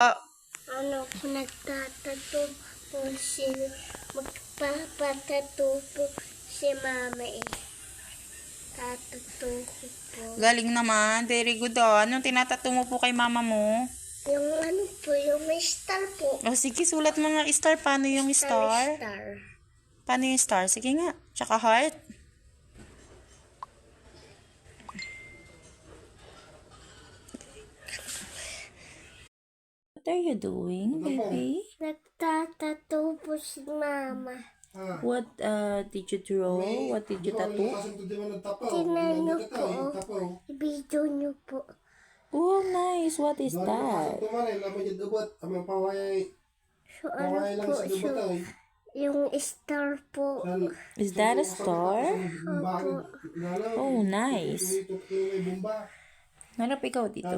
Ano po nagtatato po si magpapatato po si mama eh. Tatato ko po. Galing naman. Very good oh. Anong tinatato mo po kay mama mo? Yung ano po, yung may star po. O sige, sulat mo nga star. Paano yung star? Star. Paano yung star? Sige nga. Tsaka heart. What are you doing, baby? Nagtatato po si mama. What did you draw? What did you tattoo? Tingnan niyo po. I-video niyo po. Oh, nice. What is that? So ano po siya? Yung star po. Is that a star? Opo. Oh, nice. Harap ikaw dito.